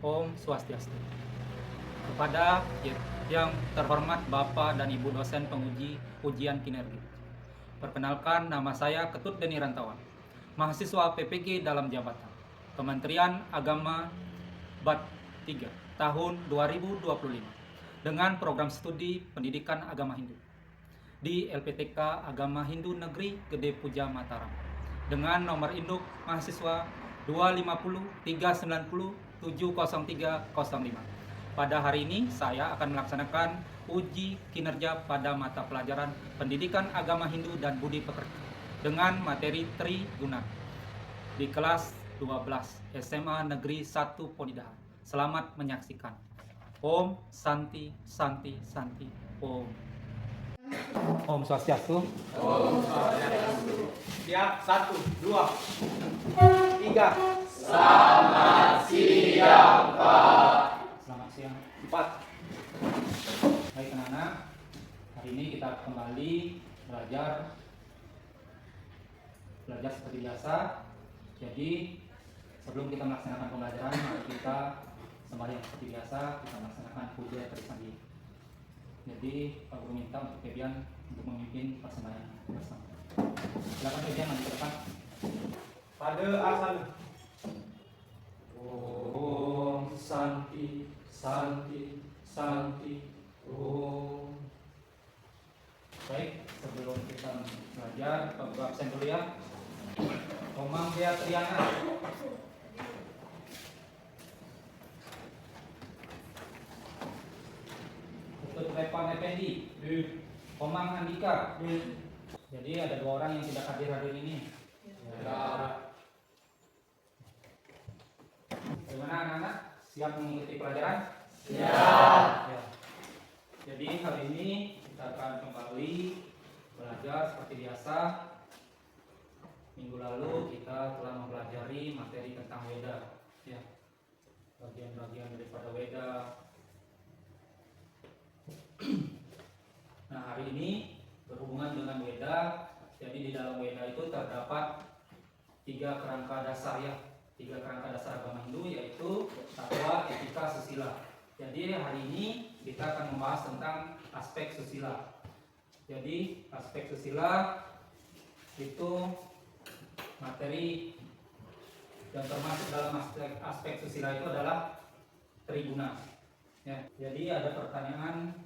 Om Swastiastu. Kepada yang terhormat Bapak dan Ibu dosen penguji ujian kinerja. Perkenalkan, nama saya Ketut Deni Rantawan, mahasiswa PPG dalam jabatan Kementerian Agama Bat 3 tahun 2025 dengan program studi Pendidikan Agama Hindu di LPTK Agama Hindu Negeri Gede Puja Mataram dengan nomor induk mahasiswa 250 390 70305. Pada hari ini saya akan melaksanakan uji kinerja pada mata pelajaran Pendidikan Agama Hindu dan Budi Pekerti dengan materi Triguna di kelas 12 SMA Negeri 1 Ponidahan. Selamat menyaksikan. Om Santi Santi Santi Om. Om Swastiastu. Om Swastiastu. Siap, 1, 2, 3. Selamat siang, Pak. Selamat siang. 4. Baik anak-anak, hari ini kita kembali belajar seperti biasa. Jadi sebelum kita melaksanakan pembelajaran, mari kita sembahyang seperti biasa. Kita melaksanakan puja Trisandi. Jadi Pak Guru minta untuk Febian untuk memimpin persembahyaan bersama. Silakan Febian maju ke depan. Pada asal. Om Santi Santi Santi Om. Baik, sebelum kita belajar, Pak Guru absen dulu ya. Komang Beatriana. Repan Effendi, Komang Andika. Jadi ada 2 orang yang tidak hadir hari ini. Ya. Bagaimana anak-anak? Siap mengikuti pelajaran? Siap. Ya. Jadi hari ini kita akan kembali belajar seperti biasa. Minggu lalu kita telah mempelajari materi tentang Weda. Ya. Bagian-bagian daripada Weda. Nah, hari ini berhubungan dengan Weda. Jadi di dalam Weda itu terdapat 3 kerangka dasar ya. 3 kerangka dasar agama Hindu, yaitu Tatwa, Etika, Susila. Jadi hari ini kita akan membahas tentang aspek susila. Jadi aspek susila itu materi yang termasuk dalam aspek susila itu adalah Triguna. Ya, jadi ada pertanyaan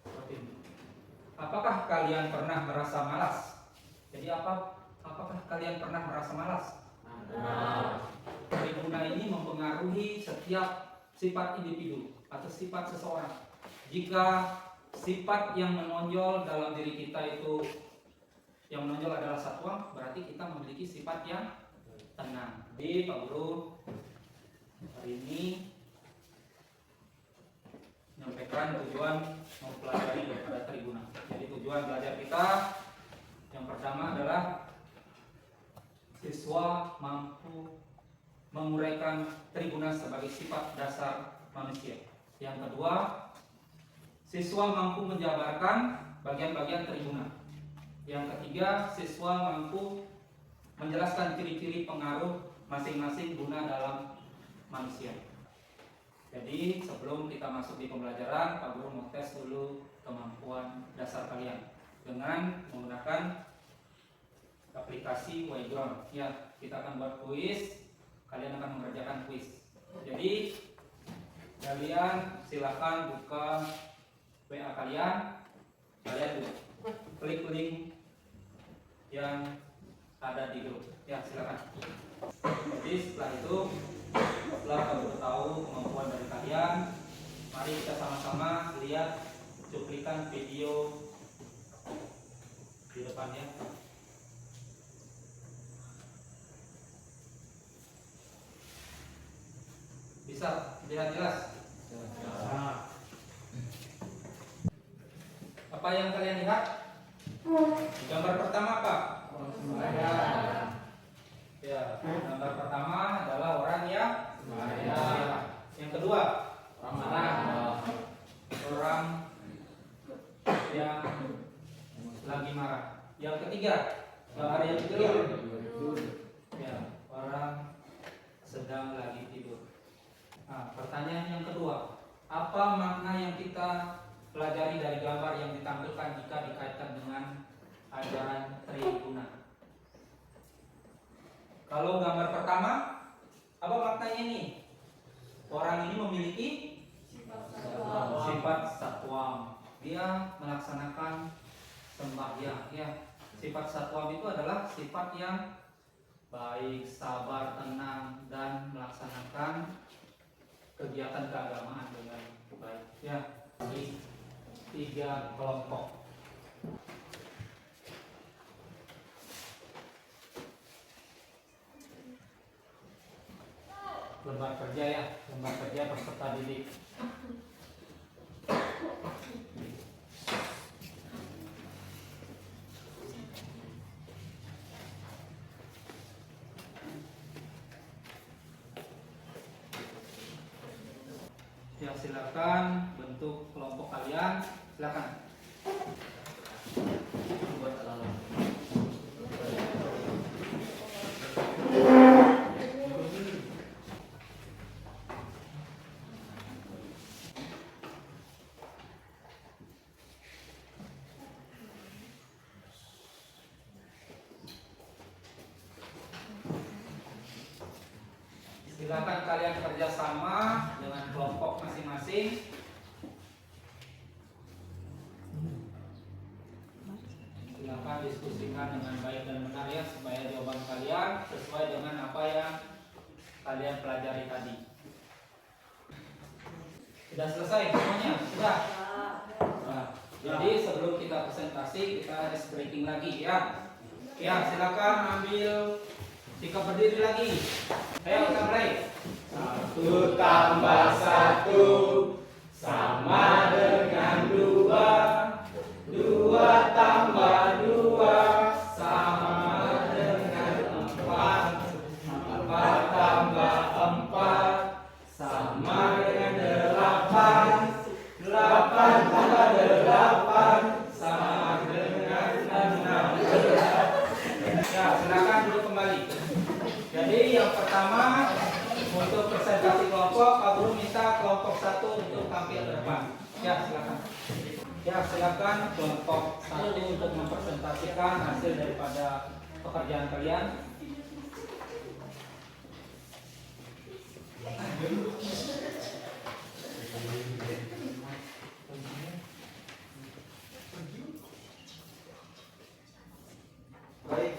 seperti ini. Apakah kalian pernah merasa malas? Jadi apakah kalian pernah merasa malas? Triguna ini mempengaruhi setiap sifat individu atau sifat seseorang. Jika sifat yang menonjol dalam diri kita itu yang menonjol adalah satwa, berarti kita memiliki sifat yang tenang. Jadi Pak Guru hari ini menyampaikan tujuan mempelajari daripada Triguna. Jadi tujuan belajar kita yang pertama adalah siswa mampu menguraikan Triguna sebagai sifat dasar manusia. Yang kedua, siswa mampu menjabarkan bagian-bagian Triguna. Yang ketiga, siswa mampu menjelaskan ciri-ciri pengaruh masing-masing guna dalam manusia. Jadi sebelum kita masuk di pembelajaran, Pak Guru mau tes dulu kemampuan dasar kalian dengan menggunakan aplikasi Wayground. Ya, kita akan buat kuis. Kalian akan mengerjakan kuis. Jadi kalian silakan buka WA kalian. Kalian klik link yang ada di grup. Ya, silakan. Jadi setelah itu, setelah kamu tahu kemampuan dari kalian, mari kita sama-sama lihat cuplikan video di depannya. Bisa lihat jelas? Nah. Apa yang kalian lihat? Gambar pertama apa? Ya, gambar pertama adalah orang yang marah. Yang kedua, orang yang lagi marah. Yang ketiga, gambar yang ketiga, ya, orang sedang lagi tidur. Nah, pertanyaan yang kedua, apa makna yang kita pelajari dari gambar yang ditampilkan jika dikaitkan dengan ajaran Triguna? Kalau gambar pertama, apa maknanya ini? Orang ini memiliki sifat satwam. Dia melaksanakan sembahyang. Ya, sifat satwam itu adalah sifat yang baik, sabar, tenang, dan melaksanakan kegiatan keagamaan dengan baik. Ya, di 3 kelompok. Lembar kerja ya, lembar kerja peserta didik. Ya, silakan bentuk kelompok kalian, silakan. Buat alam. Silakan kalian kerjasama dengan kelompok masing-masing. Silakan diskusikan dengan baik dan benar ya, supaya jawaban kalian sesuai dengan apa yang kalian pelajari tadi. Sudah selesai semuanya? Sudah? Nah, jadi sebelum kita presentasi, kita ice breaking lagi ya. Ya, silakan ambil sikap berdiri lagi. Ayo kita mulai. 1 tambah 1 sama dengan 2. 2 tambah 2 sama dengan 4. 4 tambah 4 sama dengan 8. 8 tambah 8 sama dengan 6. Ya, silakan duduk kembali. Jadi yang pertama untuk presentasi kelompok, Pak Guru minta kelompok 1 untuk tampil ke depan. Ya, silakan. Ya, silakan kelompok 1 untuk mempresentasikan hasil daripada pekerjaan kalian. Baik,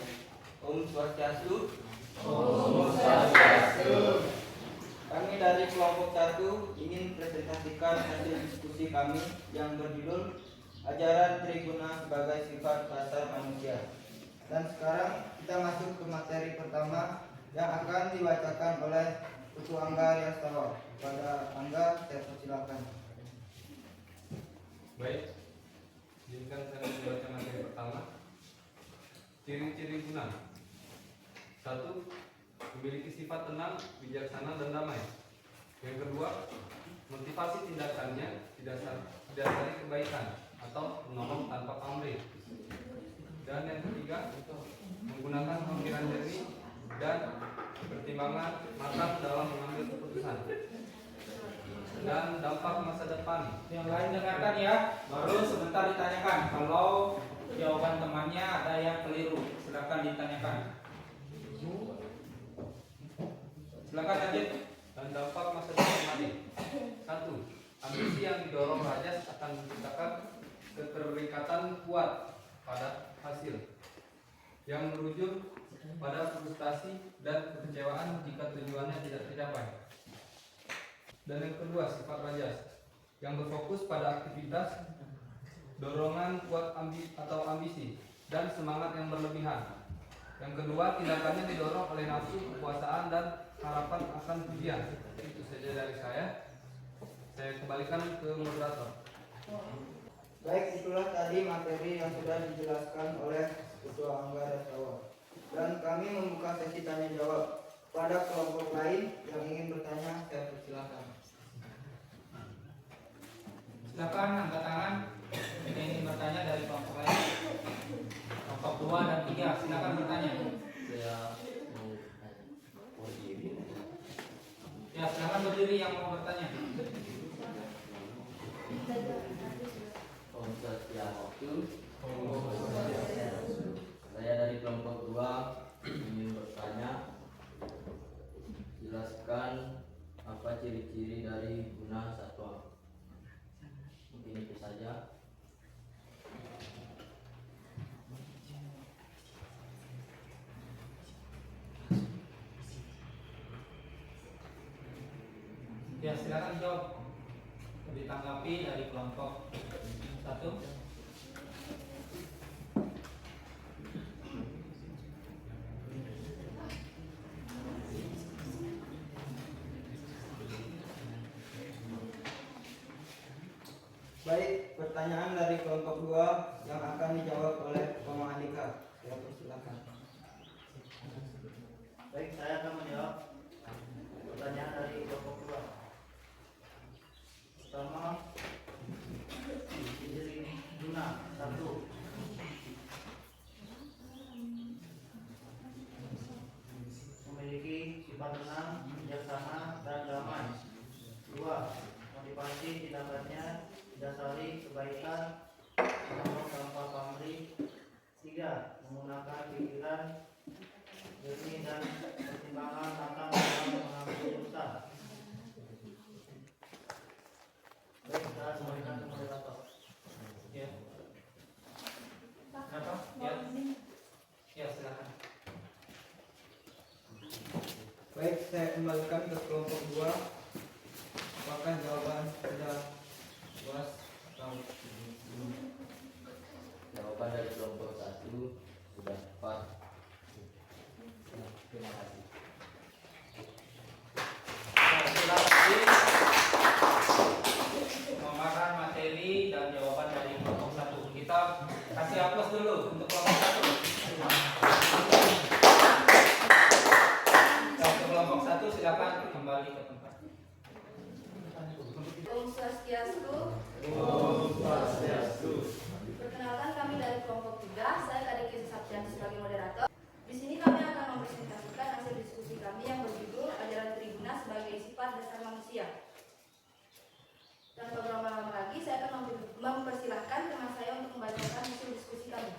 Om Swastiastu. Kami dari kelompok 1 ingin presentasikan hasil diskusi kami yang berjudul Ajaran Triguna sebagai Sifat Dasar Manusia. Dan sekarang kita masuk ke materi pertama yang akan dibacakan oleh Putu Angga Riastawa. Pada Angga, saya persilakan. Baik, izinkan saya membaca materi pertama. Ciri-ciri guna. 1. Memiliki sifat tenang, bijaksana, dan damai. Yang kedua, motivasi tindakannya didasari kebaikan atau menolong tanpa pamrih. Dan yang ketiga, menggunakan pemikiran jernih dan pertimbangan matang dalam mengambil keputusan. Dan dampak masa depan. Yang lain dengarkan ya, baru sebentar ditanyakan. Kalau jawaban temannya ada yang keliru, silakan ditanyakan. Silakan lanjut. Dan dampak masa depan tadi. 1. Ambisi yang didorong rajas akan menciptakan keterikatan kuat pada hasil yang berujung pada frustasi dan kekecewaan jika tujuannya tidak tercapai. Dan yang kedua, sifat rajas yang berfokus pada aktivitas, dorongan kuat atau ambisi dan semangat yang berlebihan. Yang kedua, tindakannya didorong oleh nafsu, kekuasaan, dan harapan akan pujian. Itu saja dari saya. Saya kembalikan ke moderator. Baik, itulah tadi materi yang sudah dijelaskan oleh Ketua Angga Riastawa. Dan kami membuka sesi tanya jawab. Pada kelompok lain yang ingin bertanya, saya persilakan. Silakan angkat tangan jika ingin bertanya dari kelompok lain. Kelompok 2 dan 3, silakan bertanya. Saya mau diri. Ya, silakan berdiri yang mau bertanya. Om Setiawastu. Saya dari kelompok 2 ingin bertanya, jelaskan apa ciri-ciri dari guna satwa. Mungkin itu saja. Ya, silakan dijawab. Ditanggapi dari kelompok 1. Baik, pertanyaan dari kelompok 2 yang akan dijawab oleh Mama Andika. Ya, persilakan. Baik, saya akan menjawab pertanyaan dari kelompok 2. Pertama, ciri guna 1. Memiliki sifat tenang, bijaksana, dan damai. 2. Motivasi tindakannya didasari kebaikan, menolong tanpa pamrih. 3. Menggunakan pikiran jernih dan pertimbangan matang dalam mengambil keputusan. Baik, saya kembalikan ke moderator. Ya. Kenapa? Ya. Ya, silakan. Baik, saya kembalikan ke kelompok 2. Apakah jawaban sudah puas atau Jawaban dari kelompok 1 sudah tepat. Terima kasih. Terima kasih pemaparan materi dan jawaban dari kelompok 1. Kita kasih aplaus dulu untuk kelompok 1. Untuk kelompok 1 silakan kembali ke tempat. Om Swastiastu. Perkenalkan, kami dari kelompok 3. Saya Kadek Yusuf Saptianti sebagai moderator. Di sini kami akan mempresentasikan hasil diskusi kami yang berjudul Ajaran Tribuna sebagai Sifat Dasar Manusia. Tanpa berlama-lama lagi, saya akan mempersilahkan teman saya untuk membacakan hasil diskusi kami.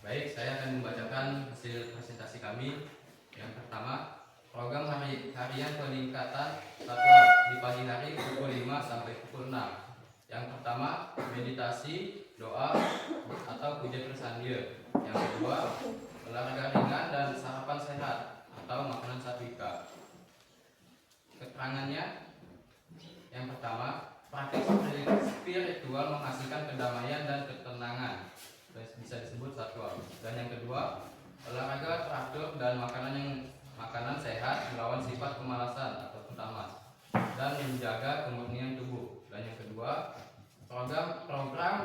Baik, saya akan membacakan hasil presentasi kami. Yang pertama, program harian peningkatan satwa di pagi hari pukul 5 sampai pukul 6. Yang pertama, meditasi, doa, atau puja tersandia. Yang kedua, olahraga ringan dan sarapan sehat atau makanan satvika. Keterangannya, yang pertama, praktik spiritual menghasilkan kedamaian dan ketenangan, bisa disebut satwa. Dan yang kedua, olahraga teratur dan makanan sehat melawan sifat kemalasan atau tamas dan menjaga kemurnian tubuh. Dan yang kedua, program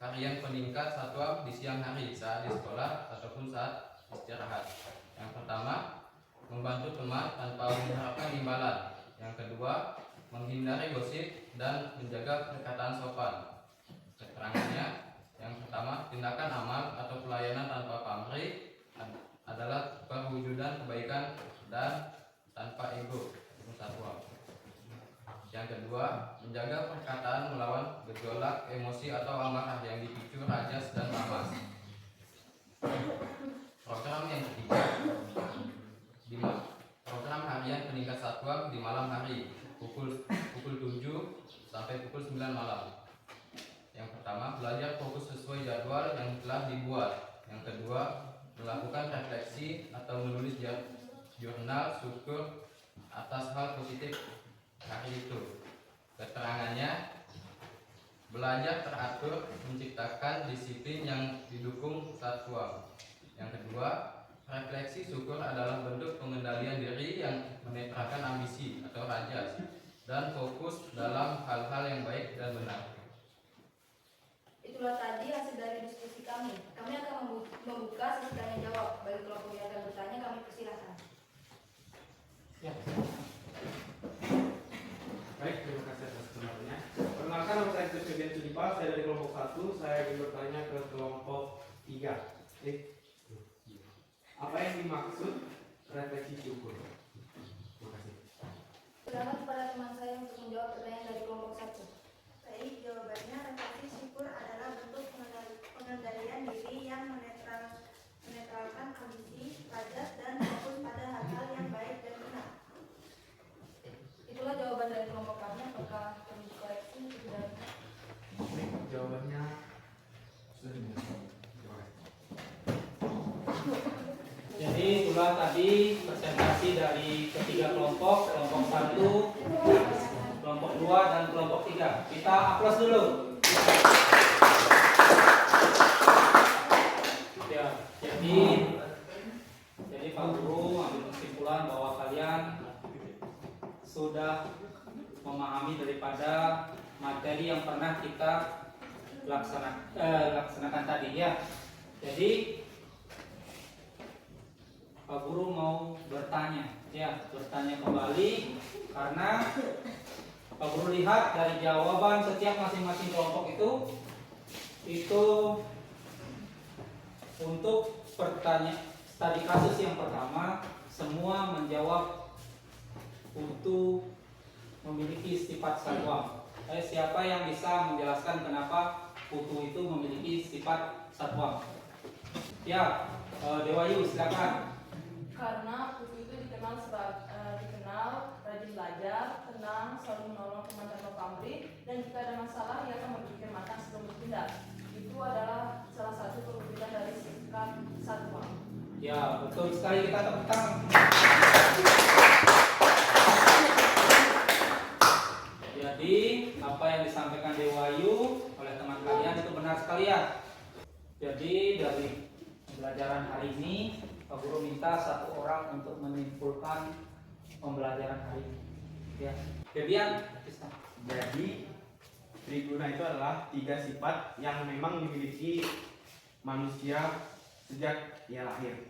harian peningkat satwa di siang hari saat di sekolah ataupun saat istirahat. Yang pertama, membantu teman tanpa mengharapkan imbalan. Yang kedua, menghindari gosip dan menjaga perkataan sopan. Keterangannya, yang pertama, tindakan amal atau pelayanan tanpa pamrih adalah perwujudan kebaikan dan tanpa ego satwa. Yang kedua, menjaga perkataan melawan gejolak emosi atau amarah yang dipicu rajas dan tamas. Program yang ketiga, program harian peningkat satwa di malam hari pukul 7 sampai pukul 9 malam. Yang pertama, belajar fokus sesuai jadwal yang telah dibuat. Yang kedua, melakukan refleksi atau menulis jurnal syukur atas hal positif hari itu. Keterangannya, belajar teratur, menciptakan disiplin yang didukung satwa. Yang kedua, refleksi syukur adalah bentuk pengendalian diri yang menetralkan ambisi atau rajas dan fokus dalam hal-hal yang baik dan benar. Itulah tadi hasil dari diskusi kami. Kami akan membuka sesi tanya jawab. Bagi kelompok yang akan bertanya, kami persilahkan. Ya. Baik, terima kasih atas kesempatannya. Perkenalkan, nama saya Christian Sudipal, saya dari kelompok 1. Saya ingin bertanya ke kelompok 3. Apa yang dimaksud refleksi syukur? Terima kasih. Silakan kepada teman saya untuk menjawab pertanyaan dari kelompok 1. Baik, jawabannya refleksi syukur adalah bentuk pengendalian diri yang menetralkan ambisi, rajas, dan fokus pada hal-hal yang baik dan benar. Itulah jawaban dari kelompok kami. Apakah perlu dikoreksi? Tidak. Jawabannya Jadi itulah tadi presentasi dari ketiga kelompok 1, kelompok 2, dan kelompok 3. Kita aplaus dulu. Ya, jadi Pak Guru ambil kesimpulan bahwa kalian sudah memahami daripada materi yang pernah kita laksanakan tadi ya. Jadi Pak Guru mau bertanya kembali karena Pak Guru lihat dari jawaban setiap masing-masing kelompok itu untuk pertanyaan studi kasus yang pertama semua menjawab untuk memiliki sifat satwa. Siapa yang bisa menjelaskan kenapa putu itu memiliki sifat satwa? Ya, Dewayu silakan. Karena putu itu dikenal rajin belajar, tenang, selalu menolong teman tanpa pamrih, dan jika ada masalah ia akan berpikir matang sebelum bertindak. Itu adalah salah satu perwujudan dari sikap satwa. Ya, betul sekali, kita tepuk tangan. Jadi apa yang disampaikan Dewayu oleh teman kalian itu benar sekali ya. Jadi dari pembelajaran hari ini Pak Guru minta satu orang untuk menyimpulkan pembelajaran hari ini. Ya, Debian. Jadi triguna itu adalah 3 sifat yang memang dimiliki manusia sejak ia lahir.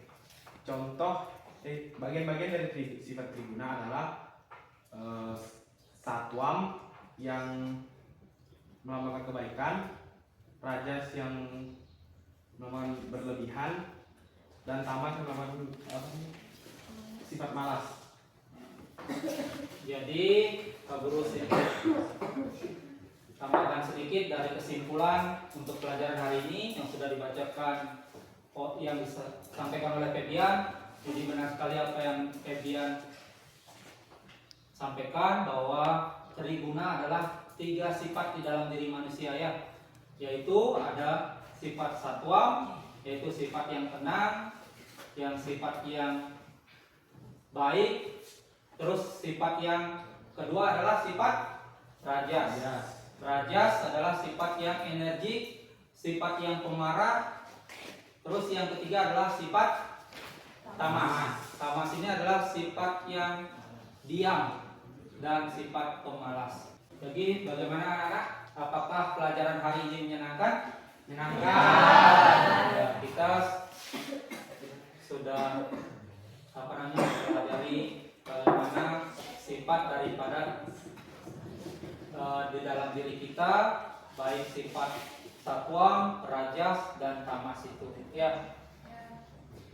Contoh bagian-bagian dari sifat triguna adalah satwam yang melambangkan kebaikan, rajas yang melambangkan berlebihan, dan tamas yang melambangkan sifat malas. Jadi Pak Guru tambahkan sedikit dari kesimpulan untuk pelajaran hari ini yang sudah dibacakan yang disampaikan oleh Febian. Jadi benar sekali apa yang Febian sampaikan bahwa triguna adalah 3 sifat di dalam diri manusia ya, yaitu ada sifat satwa, yaitu sifat yang tenang, yang sifat yang baik, terus sifat yang kedua adalah sifat rajas. Rajas adalah sifat yang energik, sifat yang pemarah, terus yang ketiga adalah sifat tamas. Tamas ini adalah sifat yang diam dan sifat pemalas. Jadi bagaimana anak-anak? Apakah pelajaran hari ini menyenangkan? Menyenangkan. Ya, kita sudah mempelajari bagaimana sifat daripada di dalam diri kita, baik sifat satwa, rajas, dan tamas itu. Ya.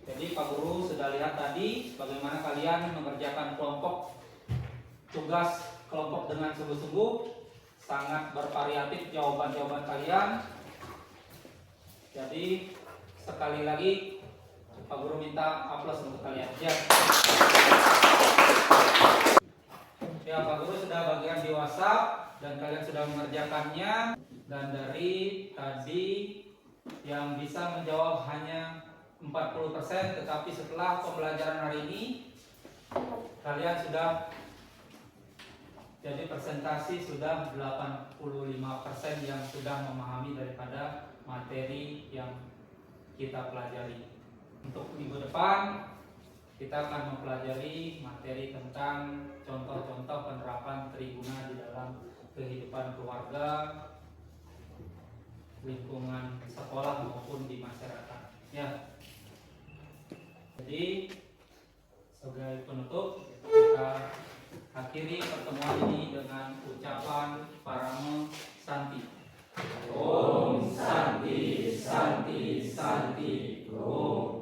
Jadi Pak Guru sudah lihat tadi bagaimana kalian mengerjakan tugas kelompok dengan sungguh-sungguh, sangat bervariatif jawaban-jawaban kalian. Jadi sekali lagi Pak Guru minta aplaus untuk kalian. Ya, Pak Guru sudah bagian di WhatsApp dan kalian sudah mengerjakannya. Dan dari tadi yang bisa menjawab hanya 40%, tetapi setelah pembelajaran hari ini kalian sudah jadi presentasi sudah 85% yang sudah memahami daripada materi yang kita pelajari. Untuk minggu depan kita akan mempelajari materi tentang contoh-contoh penerapan triguna di dalam kehidupan keluarga, lingkungan sekolah maupun di masyarakat. Ya. Jadi sebagai penutup kita akhiri pertemuan ini dengan ucapan Paramo Santi. Om Santi Santi Santi Om.